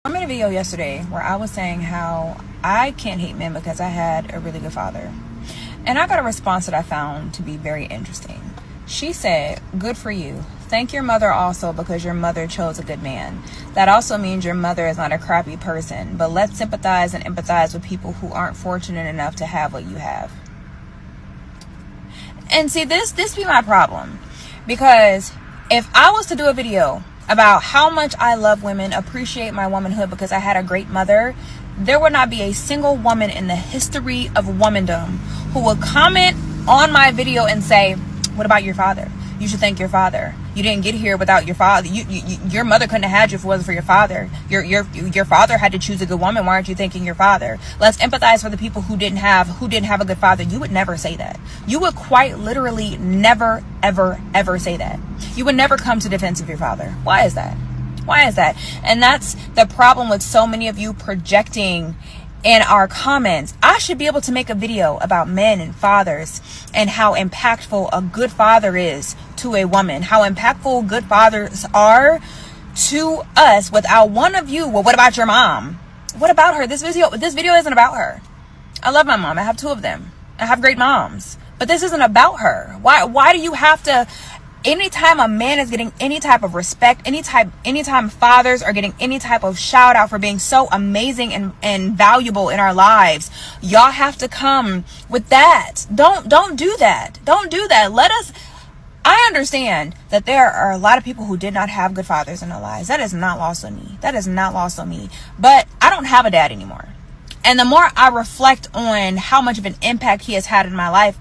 I made a video yesterday where I was saying how I can't hate men because I had a really good father. And I got a response that I found to be very interesting. She said, "Good for you. Thank your mother also because your mother chose a good man. That also means your mother is not a crappy person, but let's sympathize and empathize with people who aren't fortunate enough to have what you have." And see, this be my problem. Because if I was to do a video about how much I love women, appreciate my womanhood because I had a great mother, there would not be a single woman in the history of womandom who would comment on my video and say, "What about your father? You should thank your father. You didn't get here without your father. Your mother couldn't have had you if it wasn't for your father. Your father had to choose a good woman. Why aren't you thanking your father? Let's empathize for the people who didn't have a good father." You would never say that. You would quite literally never, ever, ever say that. You would never come to defense of your father. Why is that? Why is that? And that's the problem with so many of you projecting in our comments. I should be able to make a video about men and fathers and how impactful a good father is to a woman, how impactful good fathers are to us without one of you. Well, what about your mom? What about her? This video isn't about her. I love my mom. I have two of them. I have great moms. But this isn't about her. Why do you have to? Anytime a man is getting any type of respect, anytime fathers are getting any type of shout out for being so amazing and valuable in our lives, y'all have to come with that. Don't do that. Don't do that. I understand that there are a lot of people who did not have good fathers in their lives. That is not lost on me. That is not lost on me. But I don't have a dad anymore. And the more I reflect on how much of an impact he has had in my life,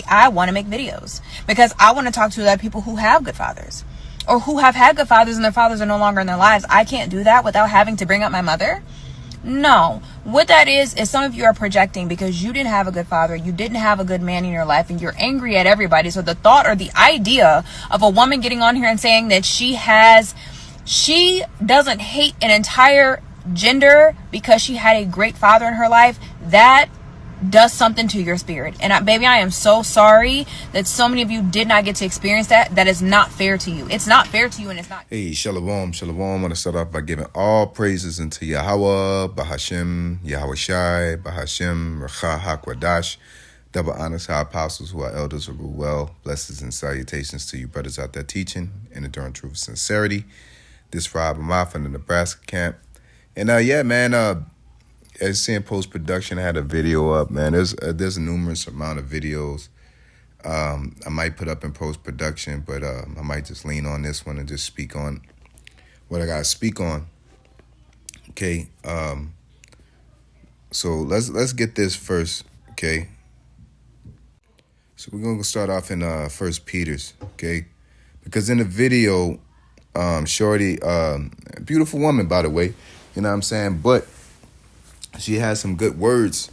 I want to make videos because I want to talk to other people who have good fathers or who have had good fathers and their fathers are no longer in their lives. I can't do that without having to bring up my mother. No, what that is some of you are projecting because you didn't have a good father. You didn't have a good man in your life and you're angry at everybody. So the thought or the idea of a woman getting on here and saying that she doesn't hate an entire gender because she had a great father in her life, that does something to your spirit. And baby, I am so sorry that so many of you did not get to experience that. That is not fair to you. It's not fair to you, and it's not. Hey, shalom, shalom. I want to start off by giving all praises unto Yahweh, Bahashem, Yahweh Shai, Bahashem, Racha HaKwadash. Double honors to our apostles who are elders who rule well. Blessings and salutations to you brothers out there teaching and enduring truth and sincerity. This Rob Amar from the Nebraska camp. And yeah, man, as seeing post-production, I had a video up, man. There's a numerous amount of videos I might put up in post-production, but I might just lean on this one and just speak on what I got to speak on. Okay, so let's get this first, okay? So we're going to start off in 1 Peter's, okay? Because in the video, Shorty, beautiful woman, by the way, you know what I'm saying? But she has some good words,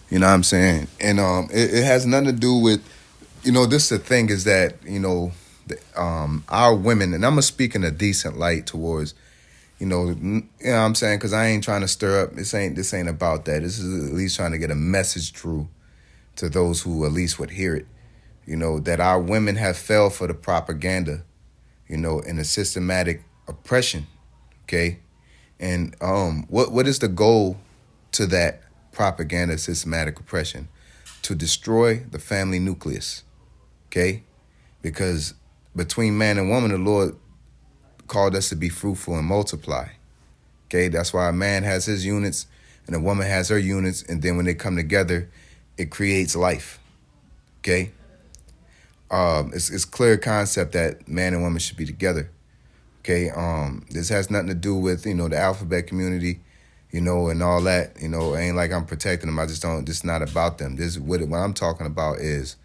you know what I'm saying? And it has nothing to do with, this the thing is that, our women, and I'm going to speak in a decent light towards, you know what I'm saying? Because I ain't trying to stir up. This ain't about that. This is at least trying to get a message through to those who at least would hear it, that our women have fell for the propaganda, and the systematic oppression, okay? And what is the goal to that propaganda, systematic oppression? To destroy the family nucleus, okay? Because between man and woman, the Lord called us to be fruitful and multiply, okay? That's why a man has his units and a woman has her units, and then when they come together, it creates life, okay? It's clear concept that man and woman should be together. Okay, this has nothing to do with, the alphabet community, and all that. It ain't like I'm protecting them. It's not about them. What I'm talking about is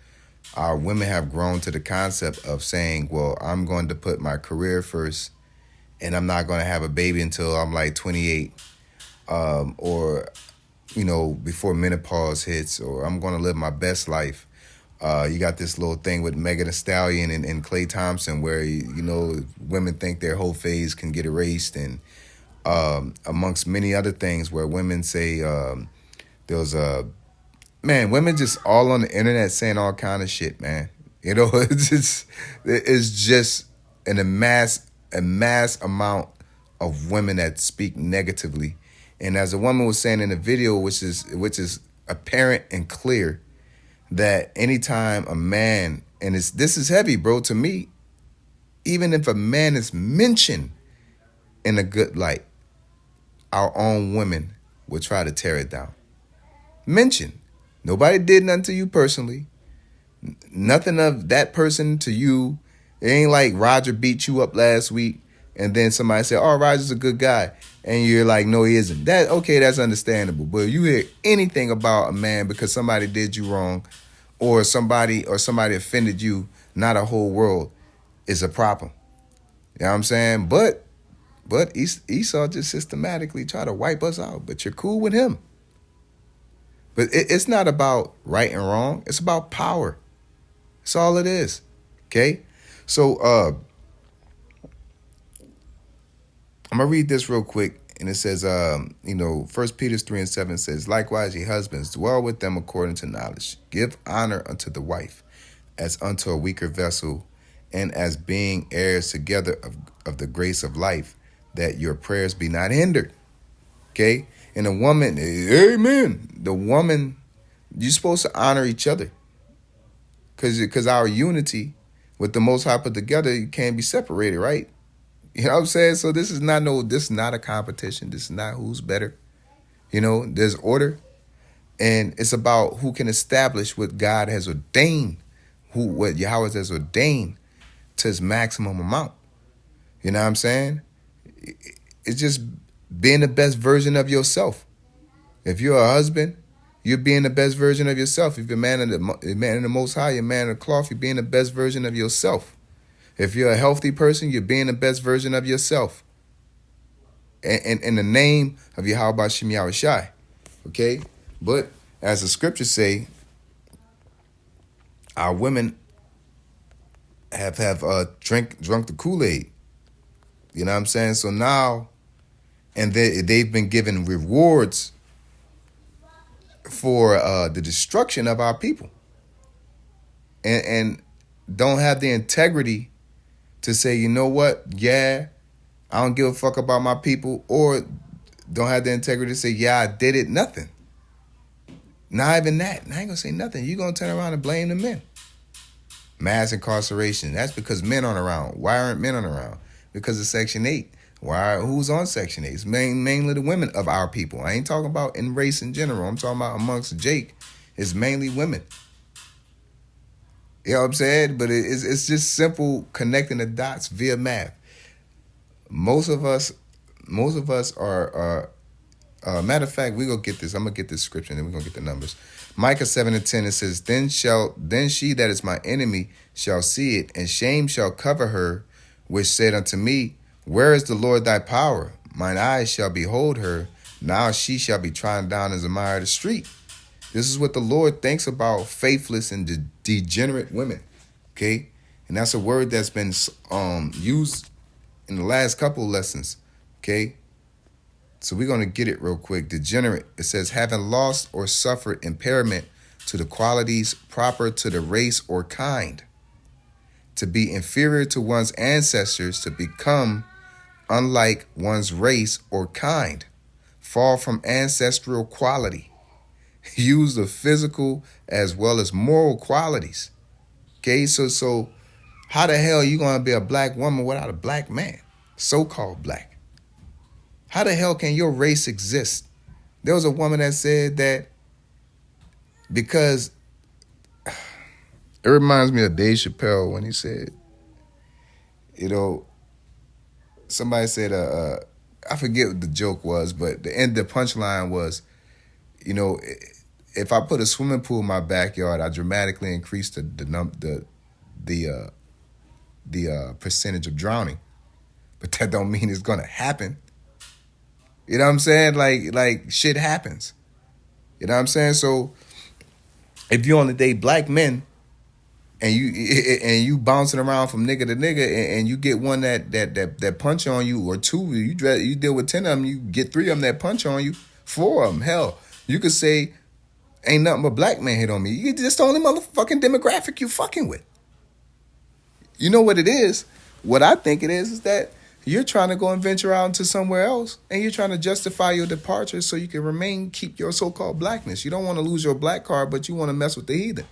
our women have grown to the concept of saying, well, I'm going to put my career first and I'm not going to have a baby until I'm like 28 or, before menopause hits, or I'm going to live my best life. You got this little thing with Megan Thee Stallion and Klay Thompson where, women think their whole phase can get erased, and amongst many other things where women say women just all on the internet saying all kind of shit, man. It's just a mass amount of women that speak negatively. And as a woman was saying in the video, which is apparent and clear, that anytime a man, and this is heavy, bro, to me, even if a man is mentioned in a good light, our own women will try to tear it down. Mention. Nobody did nothing to you personally. Nothing of that person to you. It ain't like Roger beat you up last week and then somebody said, oh, Roger's a good guy. And you're like, no, he isn't. Okay, that's understandable. But if you hear anything about a man because somebody did you wrong or somebody offended you, not a whole world, is a problem. You know what I'm saying? But Esau just systematically try to wipe us out. But you're cool with him. But it's not about right and wrong. It's about power. That's all it is. Okay? So I'm going to read this real quick. And it says, 1 Peter 3:7 says, likewise, ye husbands, dwell with them according to knowledge. Give honor unto the wife as unto a weaker vessel, and as being heirs together of the grace of life, that your prayers be not hindered. Okay? And a woman, amen. The woman, you're supposed to honor each other. Because our unity with the Most High put together, you can't be separated, right? You know what I'm saying? So this is not a competition. This is not who's better. There's order. And it's about who can establish what God has ordained, what Yahweh has ordained to its maximum amount. You know what I'm saying? It's just being the best version of yourself. If you're a husband, you're being the best version of yourself. If you're a man in the Most High, you're a man in the cloth, you're being the best version of yourself. If you're a healthy person, you're being the best version of yourself. And in the name of Yahweh Bashem Yahushai. Okay? But as the scriptures say, our women have drunk the Kool-Aid. You know what I'm saying? So now, and they've been given rewards for the destruction of our people. And don't have the integrity to say, you know what? Yeah, I don't give a fuck about my people. Or don't have the integrity to say, yeah, I did it. Nothing. Not even that. And I ain't going to say nothing. You're going to turn around and blame the men. Mass incarceration. That's because men aren't around. Why aren't men around? Because of Section 8. Who's on Section 8? It's mainly the women of our people. I ain't talking about in race in general. I'm talking about amongst Jake. It's mainly women. You know what I'm saying? But it's just simple connecting the dots via math. Most of us are matter of fact, we're gonna get this. I'm gonna get this scripture and then we're gonna get the numbers. Micah 7:10, it says, Then she that is my enemy shall see it, and shame shall cover her, which said unto me, Where is the Lord thy power? Mine eyes shall behold her. Now she shall be trodden down as a mire of the street. This is what the Lord thinks about faithless and degenerate women. Okay? And that's a word that's been used in the last couple of lessons. Okay? So we're going to get it real quick. Degenerate. It says, having lost or suffered impairment to the qualities proper to the race or kind. To be inferior to one's ancestors, to become unlike one's race or kind. Fall from ancestral quality. Use the physical as well as moral qualities. Okay, so how the hell are you going to be a black woman without a black man? So-called black. How the hell can your race exist? There was a woman that said that because it reminds me of Dave Chappelle when he said, somebody said, I forget what the joke was, but the punchline was, if I put a swimming pool in my backyard, I dramatically increase the percentage of drowning, but that don't mean it's gonna happen. You know what I'm saying? Like shit happens. You know what I'm saying? So if you only date black men and you bouncing around from nigga to nigga and you get one that punch on you, or two, you deal with 10 of them, you get 3 of them that punch on you, 4 of them. Hell, you could say ain't nothing but black man hit on me. That's the only motherfucking demographic you fucking with. You know what it is? What I think it is that You're trying to go and venture out into somewhere else, and you're trying to justify your departure so you can keep your so-called blackness. You don't want to lose your black card, but you want to mess with the heathen.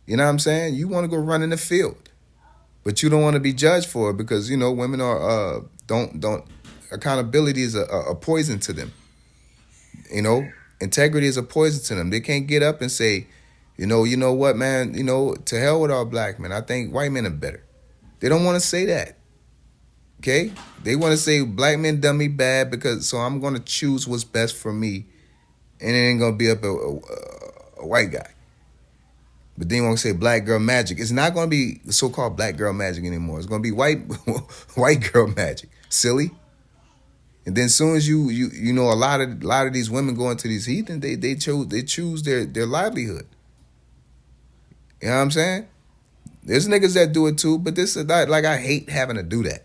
You know what I'm saying? You want to go run in the field, but you don't want to be judged for it because, you know, women are don't accountability is a poison to them. You know, integrity is a poison to them. They can't get up and say, you know what, man, to hell with all black men. I think white men are better. They don't want to say that. Okay? They want to say black men done me bad so I'm going to choose what's best for me, and it ain't going to be up a white guy. But then you want to say black girl magic. It's not going to be so-called black girl magic anymore. It's going to be white girl magic. Silly. And then as soon as you know a lot of these women go into these heathen, they choose their livelihood. You know what I'm saying? There's niggas that do it too, but this is like I hate having to do that.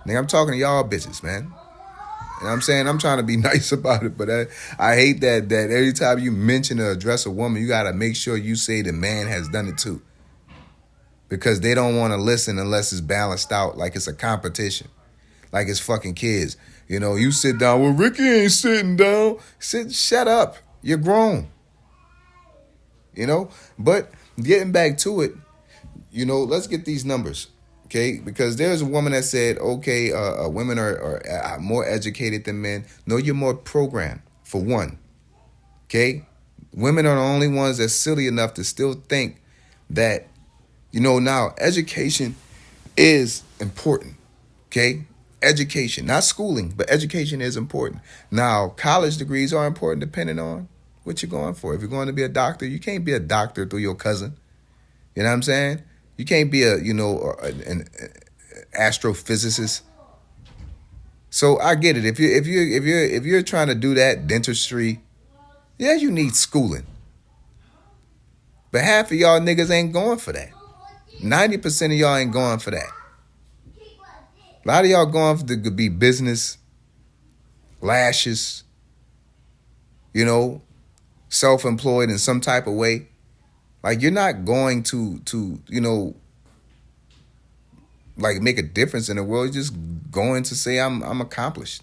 Nigga, I'm talking to y'all bitches, man. You know what I'm saying? I'm trying to be nice about it, but I hate that every time you mention or address a woman, you got to make sure you say the man has done it too. Because they don't want to listen unless it's balanced out like it's a competition. Like it's fucking kids. You know, you sit down. Well, Ricky ain't sitting down. Shut up. You're grown. You know? But getting back to it, you know, let's get these numbers. Okay, because there's a woman that said, okay, women are more educated than men. No, you're more programmed, for one. Okay? Women are the only ones that's silly enough to still think that, you know, now education is important. Okay? Education, not schooling, but education is important. Now, college degrees are important depending on what you're going for. If you're going to be a doctor, you can't be a doctor through your cousin. You know what I'm saying? You can't be an astrophysicist. So I get it. If you're trying to do that dentistry, yeah, you need schooling. But half of y'all niggas ain't going for that. 90% of y'all ain't going for that. A lot of y'all going for to be business, lashes, you know, self-employed in some type of way. Like, you're not going to you know, like make a difference in the world. You're just going to say I'm accomplished.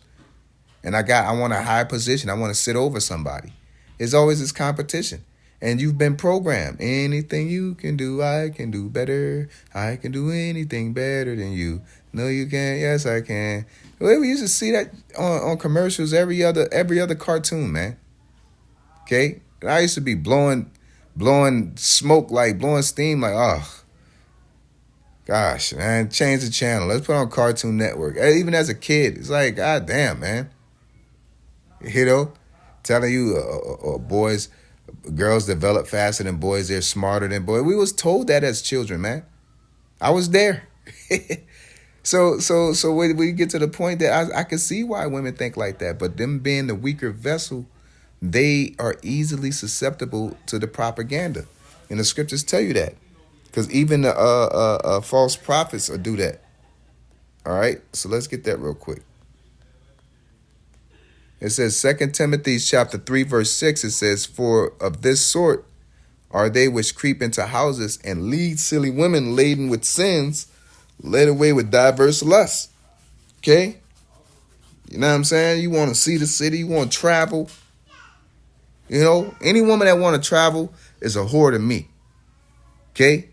And I want a high position. I want to sit over somebody. There's always this competition. And you've been programmed. Anything you can do, I can do better. I can do anything better than you. No, you can't. Yes, I can. Well, we used to see that on commercials every other cartoon, man. Okay? And I used to be blowing smoke, like blowing steam, like, oh, gosh, man, change the channel. Let's put on Cartoon Network. Even as a kid, it's like, god damn, man. You know, telling you girls develop faster than boys, they're smarter than boys. We was told that as children, man. I was there. So we get to the point that I can see why women think like that, but them being the weaker vessel, they are easily susceptible to the propaganda. And the scriptures tell you that. Because even the false prophets will do that. All right? So let's get that real quick. It says 2 Timothy chapter 3, verse 6. It says, for of this sort are they which creep into houses and lead silly women laden with sins, led away with diverse lusts. Okay? You know what I'm saying? You want to see the city. You want to travel. You know, any woman that want to travel is a whore to me. Okay?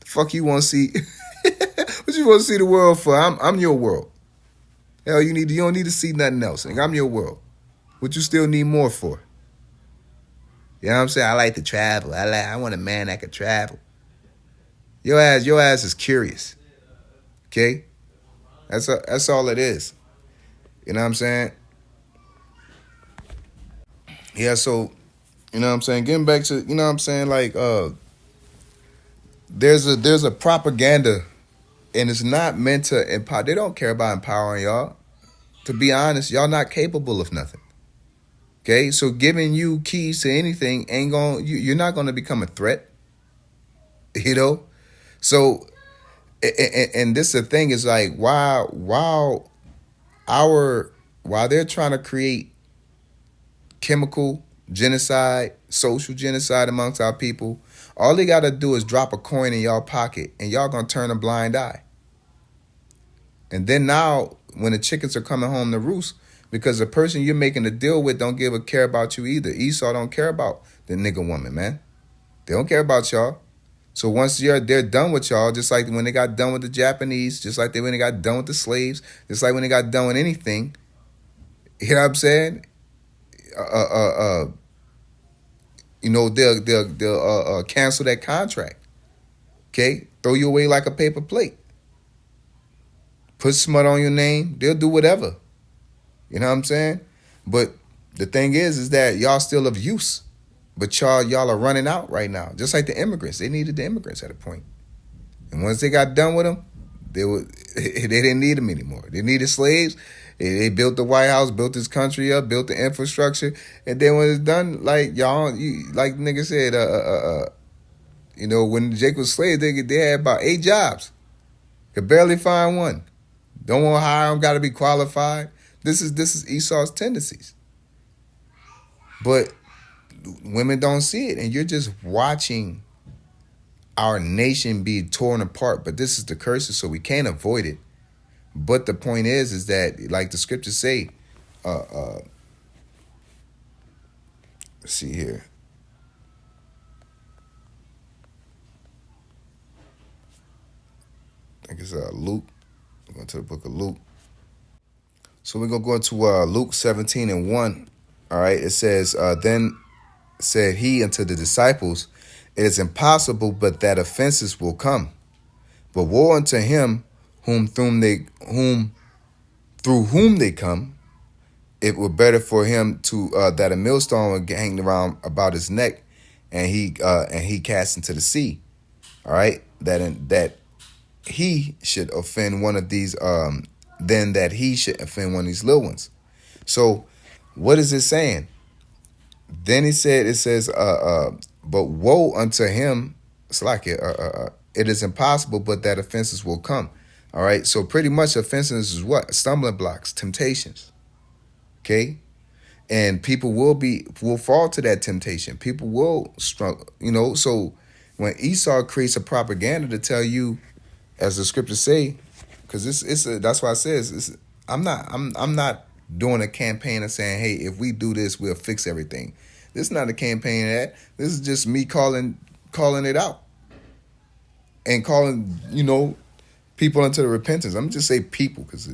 The fuck you want to see? What you want to see the world for? I'm your world. Hell, you don't need to see nothing else. I'm your world. What you still need more for? You know what I'm saying? I like to travel. I want a man that can travel. Your ass is curious. Okay? That's all it is. You know what I'm saying? Yeah, so, you know what I'm saying? Getting back to, you know what I'm saying? Like, there's a propaganda, and it's not meant to empower. They don't care about empowering y'all. To be honest, y'all not capable of nothing. Okay? So giving you keys to anything you're not going to become a threat. You know? So, and this the thing is like, while they're trying to create chemical genocide, social genocide amongst our people, all they got to do is drop a coin in y'all pocket and y'all going to turn a blind eye. And then now, when the chickens are coming home to roost, because the person you're making a deal with don't give a care about you either. Esau don't care about the nigga woman, man. They don't care about y'all. So once they're done with y'all, just like when they got done with the Japanese, just like when they got done with the slaves, just like when they got done with anything, you know what I'm saying? They'll cancel that contract. Okay, throw you away like a paper plate. Put smut on your name. They'll do whatever. You know what I'm saying? But the thing is that y'all still of use. But y'all are running out right now. Just like the immigrants. They needed the immigrants at a point. And once they got done with them, they didn't need them anymore. They needed slaves. They built the White House, built this country up, built the infrastructure. And then when it's done, like like nigga said, when Jake was slave, they had about 8 jobs. Could barely find one. Don't want to hire them, got to be qualified. This is Esau's tendencies. But women don't see it, and you're just watching our nation be torn apart. But this is the curses, so we can't avoid it. But the point is that, like the scriptures say, let's see here. I think it's Luke. I'm going to the book of Luke. So we're going to go into Luke 17:1. All right. It says, then said he unto the disciples, it is impossible but that offenses will come. But woe unto him through whom they come. It were better for him to that a millstone would hang around about his neck, and he cast into the sea. All right, that he should offend one of these, then that he should offend one of these little ones. So, what is it saying? Then it says, but woe unto him. It's like it is impossible, but that offenses will come. All right. So pretty much offenses is what? Stumbling blocks, temptations. Okay. And people will fall to that temptation. People will struggle, So when Esau creates a propaganda to tell you, as the scriptures say, because that's why it says I'm not doing a campaign of saying, hey, if we do this, we'll fix everything. This is not a campaign of that. This is just me calling it out and calling, people into the repentance. I'm just say people, because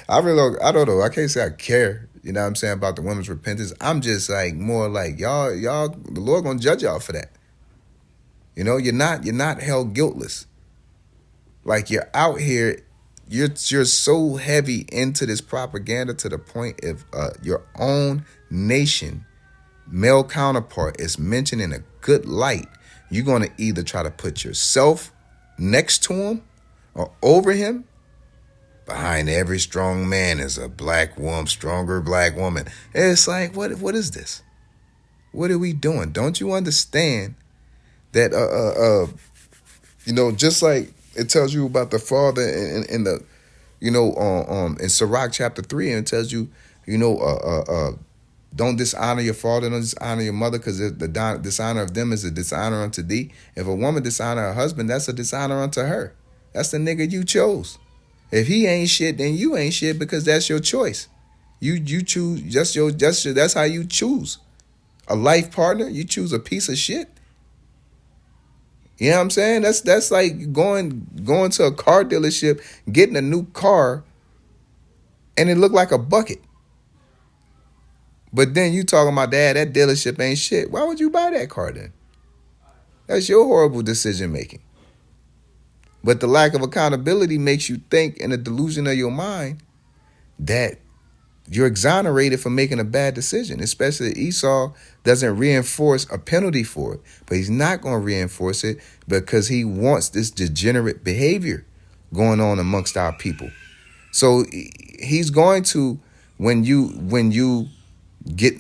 I don't know. I can't say I care, you know what I'm saying, about the women's repentance. I'm just like more like y'all, the Lord gonna judge y'all for that. You're not held guiltless. Like you're out here, you're so heavy into this propaganda to the point if your own nation male counterpart is mentioned in a good light, you're going to either try to put yourself next to him or over him. Behind every strong man is a stronger black woman. It's like, what is this? What are we doing? Don't you understand that, just like it tells you about the father in the, in Sirach chapter 3, and it tells you, don't dishonor your father, don't dishonor your mother, because the dishonor of them is a dishonor unto thee. If a woman dishonor her husband, that's a dishonor unto her. That's the nigga you chose. If he ain't shit, then you ain't shit, because that's your choice. You choose, that's how you choose a life partner. You choose a piece of shit. You know what I'm saying? That's like going to a car dealership, getting a new car, and it looked like a bucket. But then you talking about, Dad, that dealership ain't shit. Why would you buy that car then? That's your horrible decision making. But the lack of accountability makes you think, in the delusion of your mind, that you're exonerated for making a bad decision. Especially Esau doesn't reinforce a penalty for it. But he's not going to reinforce it because he wants this degenerate behavior going on amongst our people. So he's going to, when you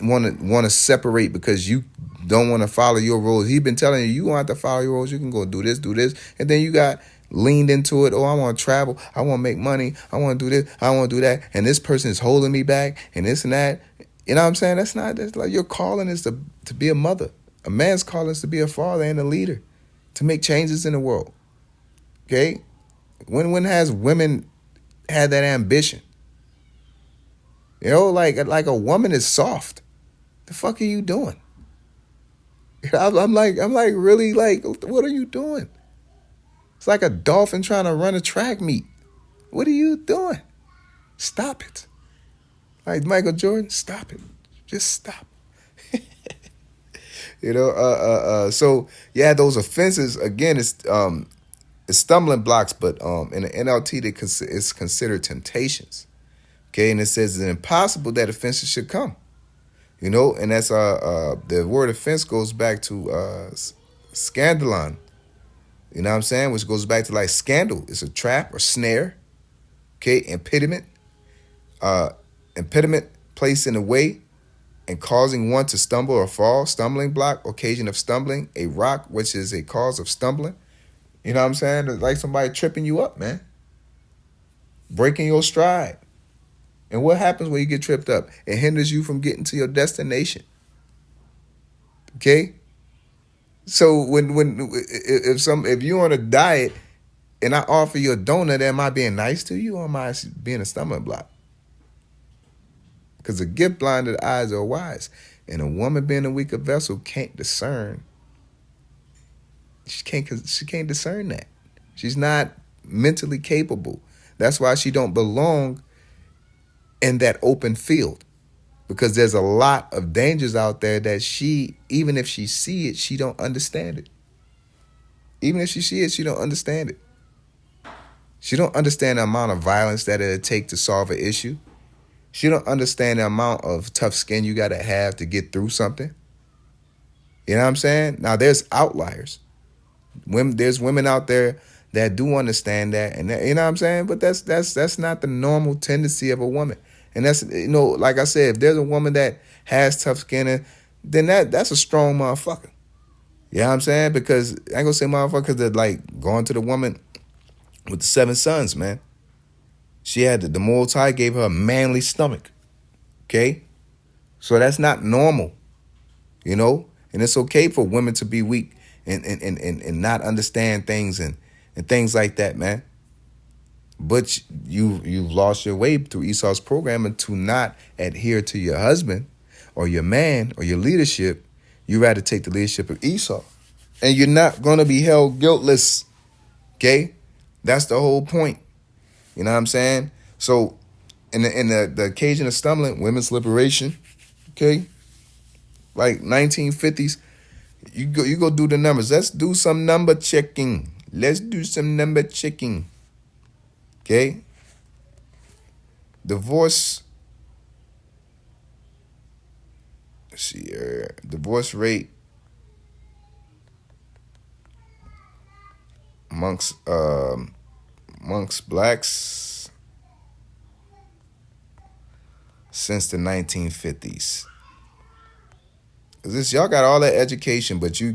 want to separate because you don't want to follow your rules. He's been telling you don't have to follow your rules. You can go do this, and then you got leaned into it. Oh, I want to travel. I want to make money. I want to do this. I want to do that. And this person is holding me back, and this and that. You know what I'm saying? That's like your calling is to be a mother. A man's calling is to be a father and a leader, to make changes in the world. Okay, when has women had that ambition. You know, like a woman is soft. The fuck are you doing? I'm like, really, like, what are you doing? It's like a dolphin trying to run a track meet. What are you doing? Stop it. Like Michael Jordan, stop it. Just stop. You know, so yeah, those offenses again, it's stumbling blocks, but in the NLT it's considered temptations. Okay, and it says it's impossible that offenses should come. You know, and that's the word offense goes back to scandalon. You know what I'm saying? Which goes back to like scandal. It's a trap or snare. Okay, impediment placed in the way and causing one to stumble or fall. Stumbling block, occasion of stumbling. A rock, which is a cause of stumbling. You know what I'm saying? It's like somebody tripping you up, man. Breaking your stride. And what happens when you get tripped up? It hinders you from getting to your destination. Okay? So if you're on a diet and I offer you a donut, am I being nice to you or am I being a stumbling block? Because the gift blinded eyes are wise. And a woman being a weaker vessel can't discern. She can't discern that. She's not mentally capable. That's why she don't belong in that open field. Because there's a lot of dangers out there that she, even if she see it, she don't understand it. Even if she see it, she don't understand it. She don't understand the amount of violence that it'll take to solve an issue. She don't understand the amount of tough skin you got to have to get through something. You know what I'm saying? Now, there's outliers. There's women out there that do understand that, and you know what I'm saying? But that's not the normal tendency of a woman. And that's, you know, like I said, if there's a woman that has tough skin, then that's a strong motherfucker. You know what I'm saying? Because I ain't gonna say motherfucker because they're like going to the woman with the 7 sons, man. She had the Most High gave her a manly stomach. Okay? So that's not normal. You know? And it's okay for women to be weak and not understand things and things like that, man. But you've lost your way through Esau's programming to not adhere to your husband or your man or your leadership. You rather take the leadership of Esau. And you're not going to be held guiltless. Okay? That's the whole point. You know what I'm saying? So in the occasion of stumbling, women's liberation, okay? Like 1950s, you go do the numbers. Let's do some number checking. Okay? Divorce. Let's see here. Divorce rate amongst blacks since the 1950s. Y'all got all that education, but you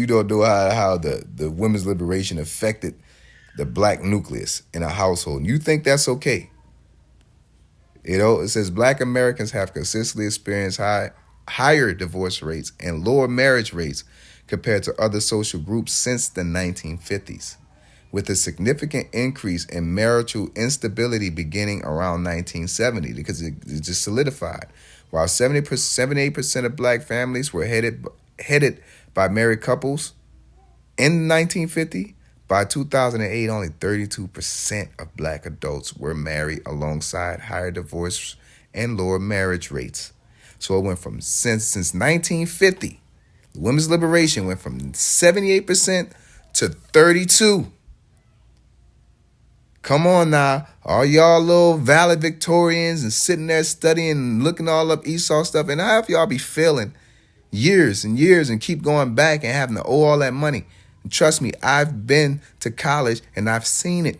don't know how the women's liberation affected the black nucleus in a household. And you think that's okay? You know, it says black Americans have consistently experienced higher divorce rates and lower marriage rates compared to other social groups since the 1950s, with a significant increase in marital instability beginning around 1970 because it just solidified. While 78% of black families were headed by married couples in 1950, by 2008, only 32% of black adults were married alongside higher divorce and lower marriage rates. So it went from since 1950, women's liberation went from 78% to 32%. Come on now, all y'all little valedictorians and sitting there studying and looking all up Esau stuff, and how if y'all be failing years and years and keep going back and having to owe all that money? And trust me, I've been to college and I've seen it.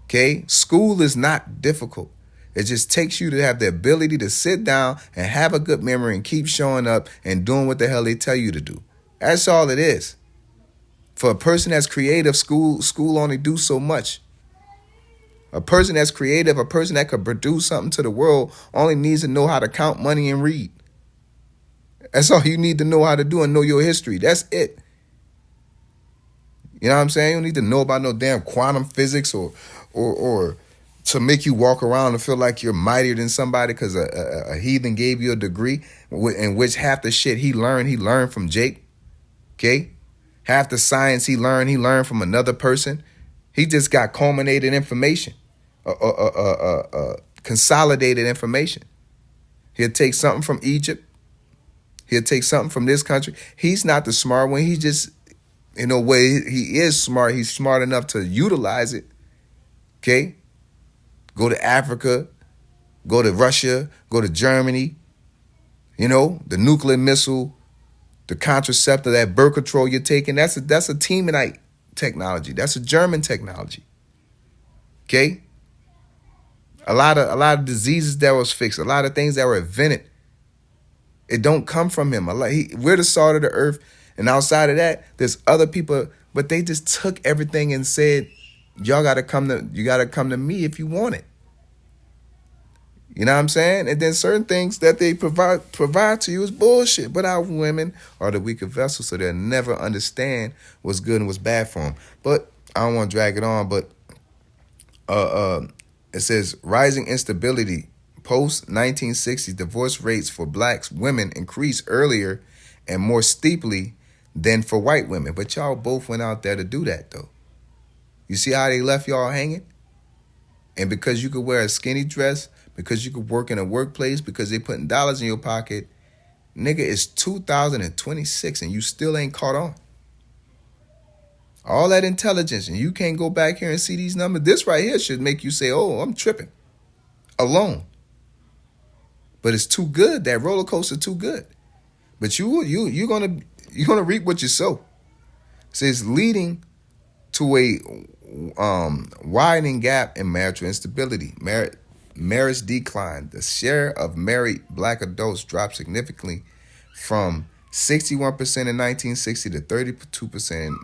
Okay, school is not difficult. It just takes you to have the ability to sit down and have a good memory and keep showing up and doing what the hell they tell you to do. That's all it is. For a person that's creative, school only do so much. A person that's creative, a person that could produce something to the world only needs to know how to count money and read. That's all you need to know how to do and know your history. That's it. You know what I'm saying? You don't need to know about no damn quantum physics or to make you walk around and feel like you're mightier than somebody because a heathen gave you a degree in which half the shit he learned from Jake. Okay? Half the science he learned from another person. He just got culminated information, consolidated information. He'll take something from Egypt. He'll take something from this country. He's not the smart one. He just, in a way, he is smart. He's smart enough to utilize it. Okay? Go to Africa, go to Russia, go to Germany. You know, the nuclear missile, the contraceptive, that birth control you're taking, that's a Teemanite technology. That's a German technology. Okay? A lot of diseases that was fixed, a lot of things that were invented. It don't come from him. We're the salt of the earth. And outside of that, there's other people, but they just took everything and said, you gotta come to me if you want it. You know what I'm saying? And then certain things that they provide to you is bullshit. But our women are the weaker vessel, so they'll never understand what's good and what's bad for them. But I don't want to drag it on, but it says rising instability. Post 1960s, divorce rates for black women increased earlier and more steeply than for white women. But y'all both went out there to do that, though. You see how they left y'all hanging? And because you could wear a skinny dress, because you could work in a workplace, because they putting dollars in your pocket, nigga, it's 2026 and you still ain't caught on. All that intelligence, and you can't go back here and see these numbers. This right here should make you say, oh, I'm tripping alone. But it's too good. That roller coaster too good. But you're gonna reap what you sow. It says leading to a widening gap in marital instability. Marriage declined. The share of married black adults dropped significantly from 61% in 1960 to 32%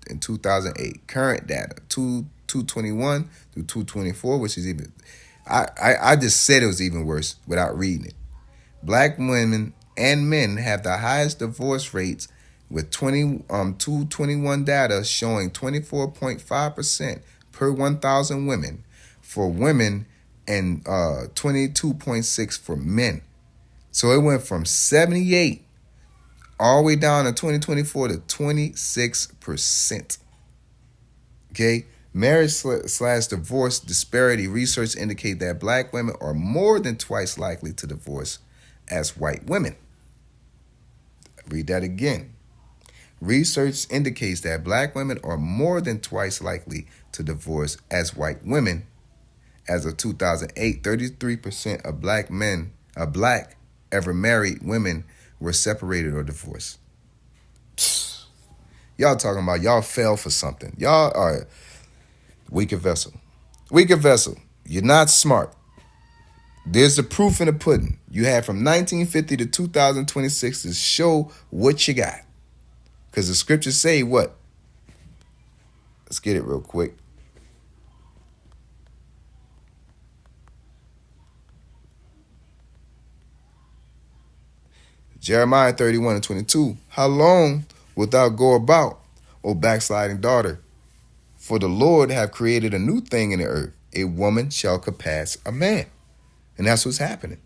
in 2008. Current data, 221 through 224, which is even, I just said it was even worse without reading it. Black women and men have the highest divorce rates, with 221 data showing 24.5% per 1,000 women for women and 22.6 for men. So it went from 78 all the way down in 2024 to 26%. Okay? Marriage/divorce disparity research indicate that black women are more than twice likely to divorce as white women. Read that again. Research indicates that black women are more than twice likely to divorce as white women. As of 2008, 33% of black ever married women were separated or divorced. Y'all talking about y'all fell for something. Y'all are weaker vessel. Weaker vessel. You're not smart. There's the proof in the pudding. You had from 1950 to 2026 to show what you got. Because the scriptures say what? Let's get it real quick. Jeremiah 31:22. How long wilt thou go about, O backsliding daughter? For the Lord have created a new thing in the earth. A woman shall surpass a man. And that's what's happening.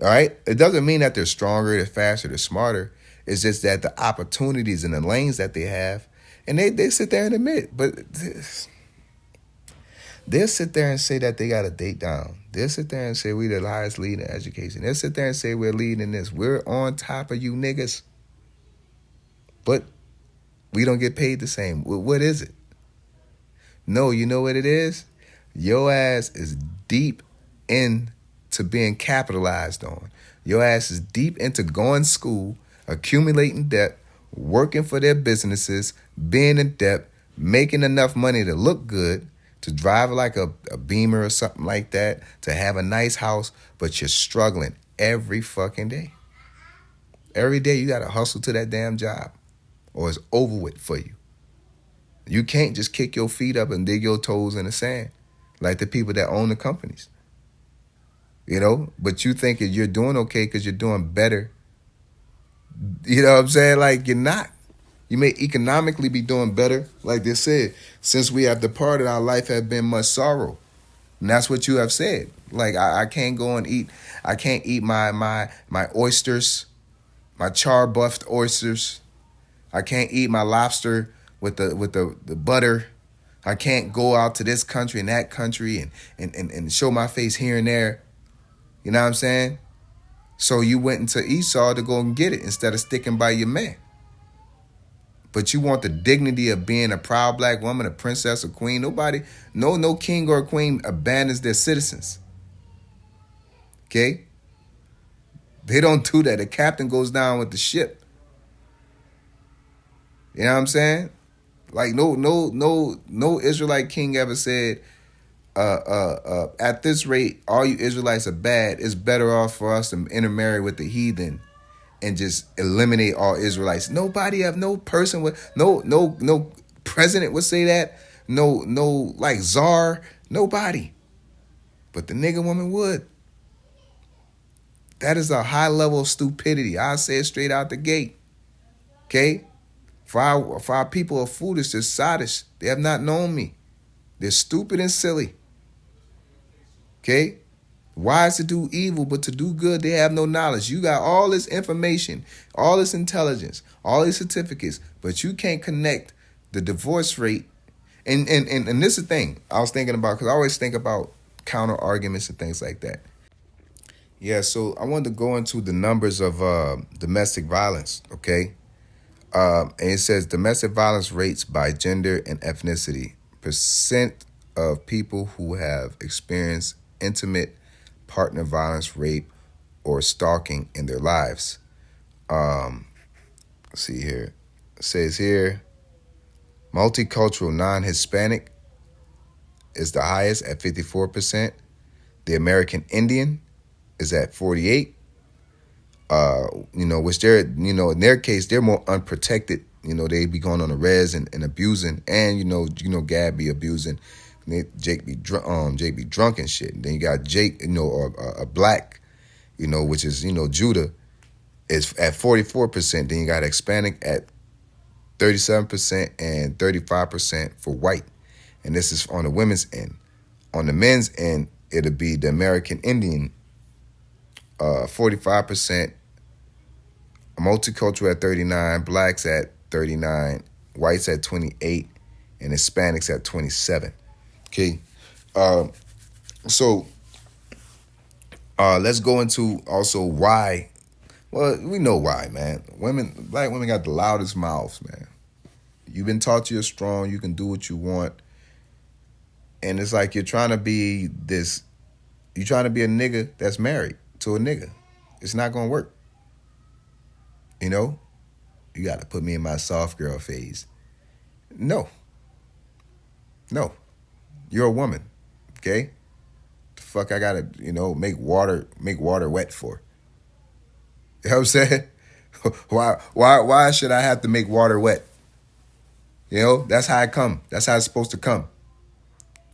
All right? It doesn't mean that they're stronger, they're faster, they're smarter. It's just that the opportunities and the lanes that they have, and they sit there and admit, but they'll sit there and say that they got a date down. They'll sit there and say we the highest lead in education. They'll sit there and say we're leading this. We're on top of you niggas. But we don't get paid the same. What is it? No, you know what it is? Your ass is deep into being capitalized on. Your ass is deep into going to school, accumulating debt, working for their businesses, being in debt, making enough money to look good, to drive like a Beamer or something like that, to have a nice house, but you're struggling every fucking day. Every day you got to hustle to that damn job or it's over with for you. You can't just kick your feet up and dig your toes in the sand like the people that own the companies. You know, but you think that you're doing okay because you're doing better. You know what I'm saying? Like, you're not. You may economically be doing better. Like they said, since we have departed, our life has been much sorrow. And that's what you have said. Like I can't go and eat. I can't eat my oysters, my char buffed oysters. I can't eat my lobster with the butter. I can't go out to this country and that country and show my face here and there. You know what I'm saying? So you went into Esau to go and get it instead of sticking by your man. But you want the dignity of being a proud black woman, a princess, a queen. Nobody, no king or queen abandons their citizens. Okay? They don't do that. The captain goes down with the ship. You know what I'm saying? Like no Israelite king ever said, at this rate, all you Israelites are bad. It's better off for us to intermarry with the heathen and just eliminate all Israelites. Nobody have no person with no president would say that. No like czar. Nobody. But the nigga woman would. That is a high level of stupidity. I say it straight out the gate. Okay? For our people are foolish, they're sottish. They have not known me. They're stupid and silly. Okay? Wise to do evil, but to do good, they have no knowledge. You got all this information, all this intelligence, all these certificates, but you can't connect the divorce rate. And this is the thing I was thinking about, because I always think about counter arguments and things like that. Yeah, so I wanted to go into the numbers of domestic violence, okay? And it says domestic violence rates by gender and ethnicity. Percent of people who have experienced intimate partner violence, rape, or stalking in their lives. Let's see here. It says here, multicultural non-Hispanic is the highest at 54%. The American Indian is at 48%. Which they're, in their case, they're more unprotected. They be going on the res and abusing, and Gab be abusing. Jake be drunk and shit. And then you got Jake, or a black, which is Judah, is at 44%. Then you got Hispanic at 37% and 35% for white. And this is on the women's end. On the men's end, it'll be the American Indian, 45%. Multicultural at 39%, blacks at 39%, whites at 28%, and Hispanics at 27%. Okay, so let's go into also why. Well, we know why, man. Black women got the loudest mouths, man. You've been taught you're strong, you can do what you want, and it's like you're trying to be a nigga that's married to a nigga. It's not gonna work. You got to put me in my soft girl phase. No. You're a woman, okay? The fuck I got to, make water wet for? You know what I'm saying? Why should I have to make water wet? That's how it come. That's how it's supposed to come.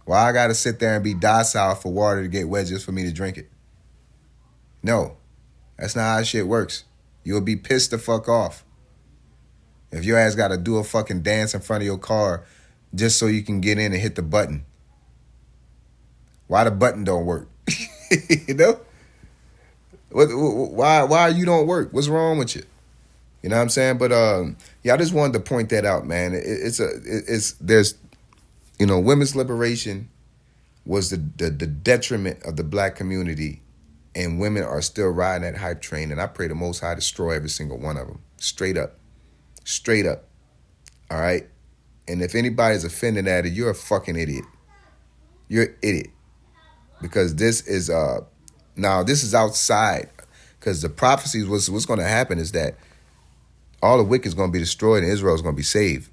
Why I got to sit there and be docile for water to get wet just for me to drink it? No. That's not how shit works. You'll be pissed the fuck off if your ass got to do a fucking dance in front of your car just so you can get in and hit the button. Why the button don't work? Why you don't work? What's wrong with you? You know what I'm saying? But I just wanted to point that out, man. There's women's liberation was the detriment of the black community. And women are still riding that hype train. And I pray the Most High destroy every single one of them. Straight up. All right? And if anybody's offended at it, you're a fucking idiot. You're an idiot. Because this is outside. Because the prophecies, what's going to happen is that all the wicked is going to be destroyed and Israel is going to be saved.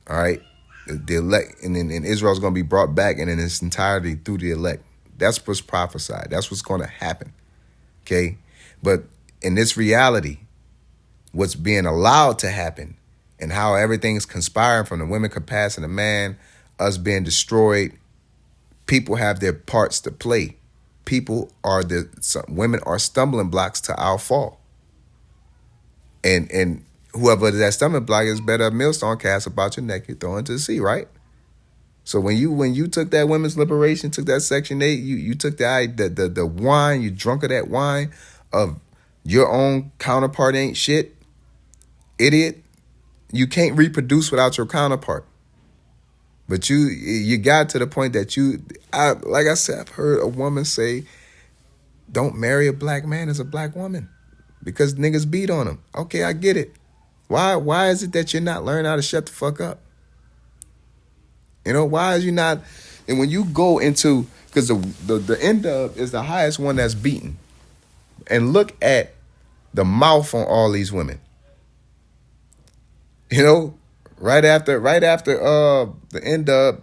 All right? The elect, and Israel is going to be brought back and in its entirety through the elect. That's what's prophesied. That's what's going to happen. Okay? But in this reality, what's being allowed to happen and how everything's conspiring from the women compassing the man, us being destroyed, people have their parts to play. Women are stumbling blocks to our fall. And whoever that stumbling block is better a millstone cast about your neck, you throw into the sea, right? So when you took that women's liberation, took that Section 8, you took the wine, you drunk of that wine of your own counterpart ain't shit, idiot. You can't reproduce without your counterpart. But you got to the point that like I said, I've heard a woman say, don't marry a black man as a black woman because niggas beat on them. Okay, I get it. Why is it that you're not learning how to shut the fuck up? You know, why is you not? And when you go into, because the end of is the highest one that's beaten. And look at the mouth on all these women. You know, right after the end of,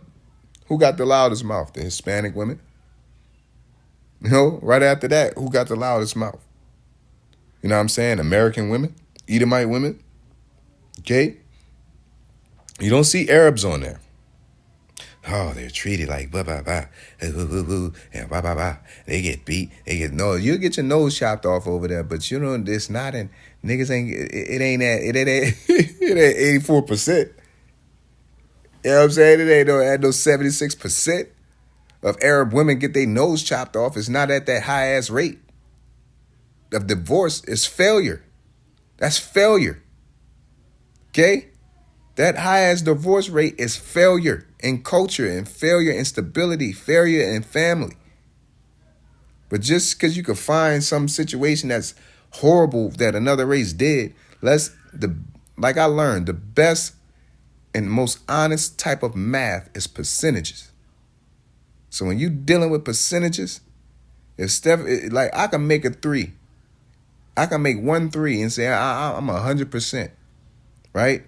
who got the loudest mouth? The Hispanic women. You know, right after that, who got the loudest mouth? You know what I'm saying? American women, Edomite women. Okay? You don't see Arabs on there. Oh, they're treated like blah, blah, blah, and blah, blah, blah. They get beat. You get your nose chopped off over there, but you know, it's not in, niggas ain't, it ain't at, it ain't 84%. You know what I'm saying? It ain't at no 76% of Arab women get their nose chopped off. It's not at that high ass rate of divorce. It's failure. That's failure. Okay? That high ass divorce rate is failure in culture and failure in stability, failure in family. But just because you could find some situation that's horrible that another race did, like I learned, the best and most honest type of math is percentages. So when you dealing with percentages, like I can make a 3. I can make 1 3 and say I'm 100%, right?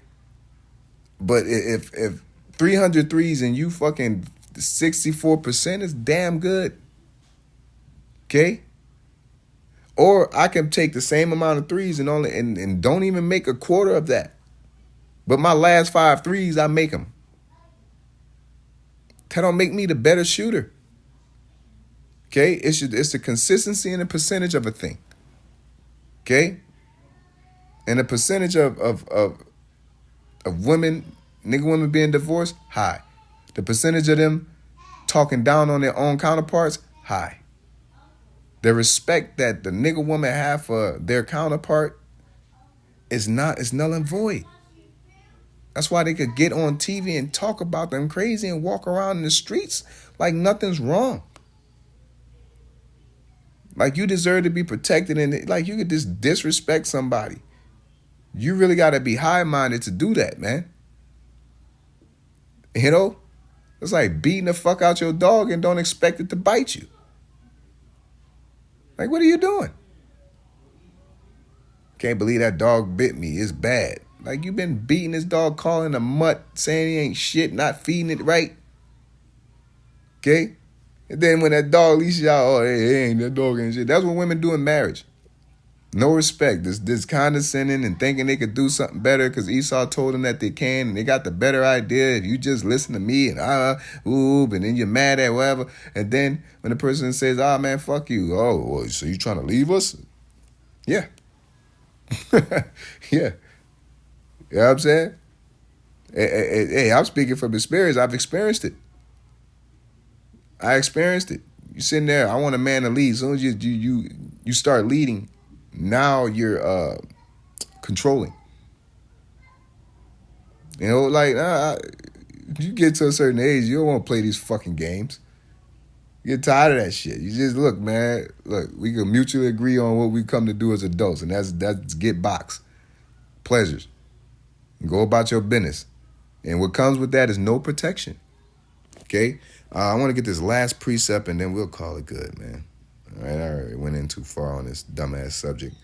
But if 300 threes and you fucking 64% is damn good. Okay? Or I can take the same amount of threes and don't even make a quarter of that. But my last 5 threes, I make them. That don't make me the better shooter. Okay? It's the consistency and the percentage of a thing. Okay? And the percentage of women, nigga women being divorced, high. The percentage of them talking down on their own counterparts, high. The respect that the nigga woman have for their counterpart is null and void. That's why they could get on TV and talk about them crazy and walk around in the streets like nothing's wrong. Like you deserve to be protected and like you could just disrespect somebody. You really got to be high-minded to do that, man. You know? It's like beating the fuck out your dog and don't expect it to bite you. Like, what are you doing? Can't believe that dog bit me. It's bad. Like, you been beating this dog, calling a mutt, saying he ain't shit, not feeding it right. Okay? And then when that dog leashes out, oh, hey, that dog ain't shit. That's what women do in marriage. No respect. This condescending and thinking they could do something better because Esau told them that they can and they got the better idea if you just listen to me and and then you're mad at whatever. And then when the person says, man, fuck you. Oh, well, so you trying to leave us? Yeah. Yeah. You know what I'm saying? Hey, I'm speaking from experience. I've experienced it. I experienced it. You sitting there, I want a man to lead. As soon as you start leading, now you're controlling. You know, like you get to a certain age, you don't want to play these fucking games. You get tired of that shit. You just look, man. Look, we can mutually agree on what we come to do as adults, and that's get box, pleasures, and go about your business. And what comes with that is no protection. Okay, I want to get this last precept, and then we'll call it good, man. All right, I already went in too far on this dumbass subject.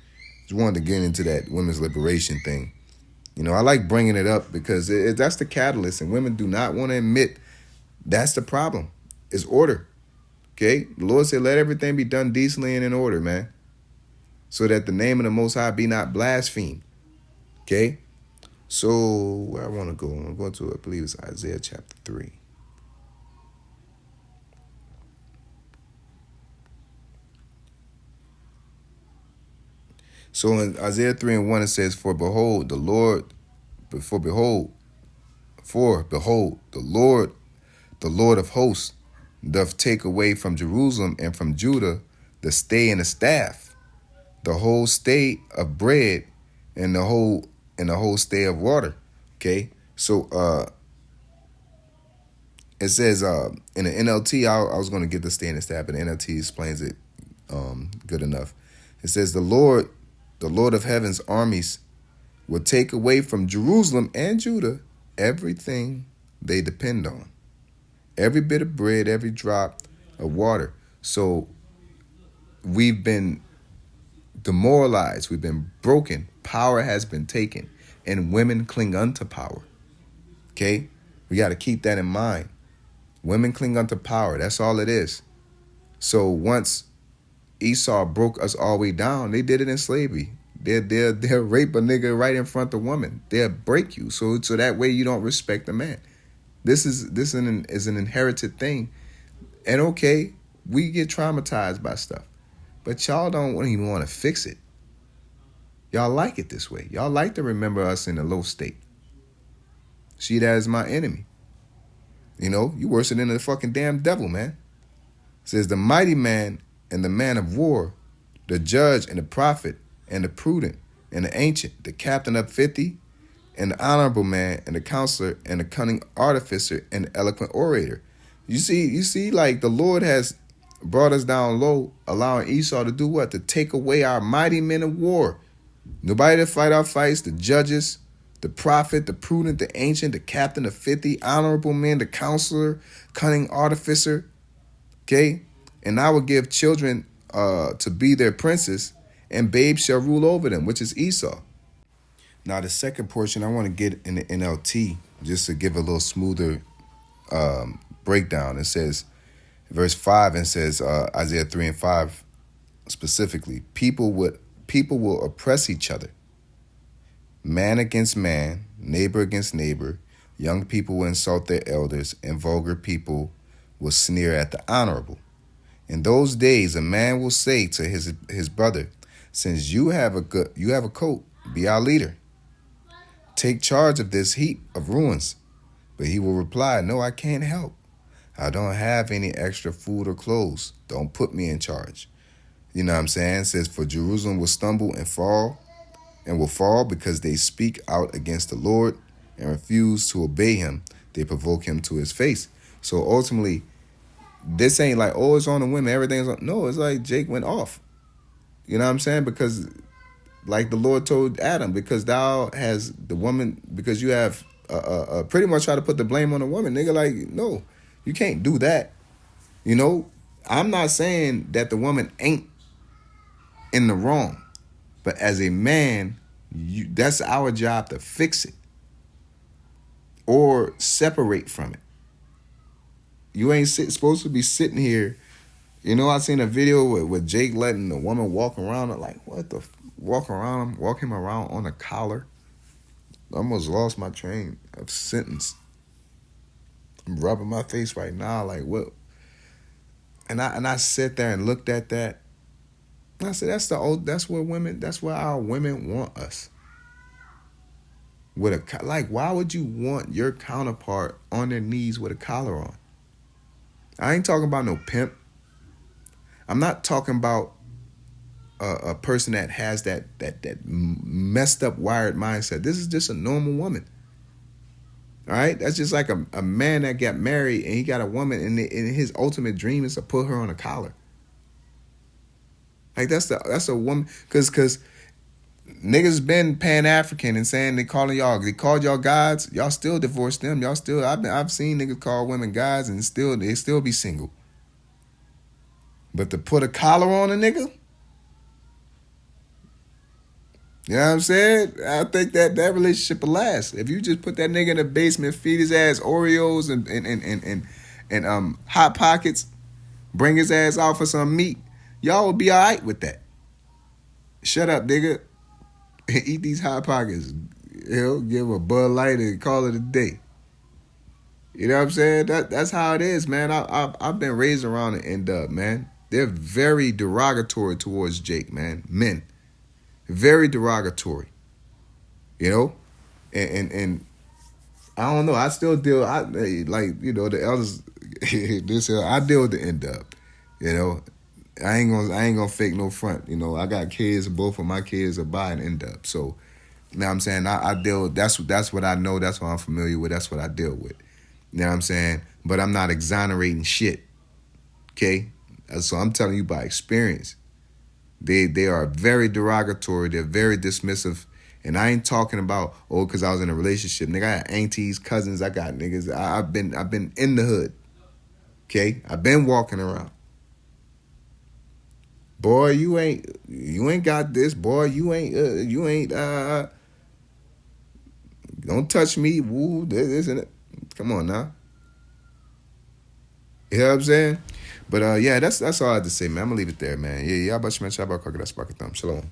Just wanted to get into that women's liberation thing. You know, I like bringing it up because that's the catalyst, and women do not want to admit that's the problem. It's order, okay? The Lord said, let everything be done decently and in order, man, so that the name of the Most High be not blasphemed, okay? So where I want to go, I'm going to, I believe it's Isaiah chapter 3. So in Isaiah 3:1 it says, behold, the the Lord of hosts doth take away from Jerusalem and from Judah the stay and the staff, the whole stay of bread, and the whole stay of water. Okay, so it says in the NLT, I was going to get the stay and the staff, but the NLT explains it good enough. It says the Lord of heaven's armies will take away from Jerusalem and Judah everything they depend on, every bit of bread, every drop of water. So we've been demoralized, we've been broken, power has been taken, and women cling unto power. Okay, we got to keep that in mind. Women cling unto power. That's all it is. So once Esau broke us all the way down, they did it in slavery. They'll rape a nigga right in front of a woman. They'll break you. So that way you don't respect the man. This is an inherited thing. And okay, we get traumatized by stuff. But y'all don't even want to fix it. Y'all like it this way. Y'all like to remember us in a low state. See that as my enemy. You know, you worse than the fucking damn devil, man. It says the mighty man and the man of war, the judge and the prophet and the prudent and the ancient, the captain of 50 and the honorable man and the counselor and the cunning artificer and the eloquent orator. You see, like the Lord has brought us down low, allowing Esau to do what? To take away our mighty men of war. Nobody to fight our fights, the judges, the prophet, the prudent, the ancient, the captain of 50, honorable men, the counselor, cunning artificer. Okay? And I will give children to be their princes, and babes shall rule over them, which is Esau. Now, the second portion I want to get in the NLT, just to give a little smoother breakdown. It says, verse 5, and says, Isaiah 3 and 5 specifically, people will oppress each other. Man against man, neighbor against neighbor. Young people will insult their elders, and vulgar people will sneer at the honorable. In those days, a man will say to his brother, since you have a coat, be our leader. Take charge of this heap of ruins. But he will reply, no, I can't help. I don't have any extra food or clothes. Don't put me in charge. You know what I'm saying? It says, for Jerusalem will stumble and will fall because they speak out against the Lord and refuse to obey him. They provoke him to his face. So ultimately, this ain't like, oh, it's on the women, everything's on. No, it's like Jake went off. You know what I'm saying? Because like the Lord told Adam, because thou has the woman, because you have pretty much try to put the blame on the woman. Nigga, like, no, you can't do that. You know, I'm not saying that the woman ain't in the wrong. But as a man, that's our job to fix it or separate from it. You ain't supposed to be sitting here. You know, I seen a video with Jake letting the woman walk around. I'm like, what the? Walk him around on a collar. I almost lost my train of sentence. I'm rubbing my face right now. Like, what? And I sat there and looked at that. I said, that's where our women want us. Why would you want your counterpart on their knees with a collar on? I ain't talking about no pimp. I'm not talking about a person that has that messed up wired mindset. This is just a normal woman. All right? That's just like a man that got married and he got a woman and his ultimate dream is to put her on a collar. Like that's a woman, cause niggas been Pan-African and saying they called y'all gods. Y'all still divorce them. I've seen niggas call women gods and they still be single. But to put a collar on a nigga, you know what I'm saying? I think that relationship will last. If you just put that nigga in the basement, feed his ass Oreos and Hot Pockets, bring his ass out for some meat, y'all will be all right with that. Shut up, nigga. Eat these Hot Pockets. Give a Bud Light and call it a day. You know what I'm saying? That's how it is, man. I've been raised around the N-Dub, man. They're very derogatory towards Jake, man. Men. Very derogatory. You know? And I don't know. I still deal. Like the elders. I deal with the end up. You know, I ain't gonna fake no front. I got kids. Both of my kids are by and end up. So, you know what I'm saying? I deal. That's what I know. That's what I'm familiar with. That's what I deal with. You know what I'm saying? But I'm not exonerating shit. Okay, so I'm telling you by experience. They are very derogatory. They're very dismissive. And I ain't talking about because I was in a relationship. Nigga, I got aunties, cousins. I got niggas. I've been in the hood. Okay, I've been walking around. Boy, you ain't got this. Boy, you ain't. Don't touch me. Woo, this and it. Come on now. You know what I'm saying? But yeah, that's all I had to say, man. I'm gonna leave it there, man. Yeah, y'all about you, man. Y'all about that's Spark a Thumb. Shalom.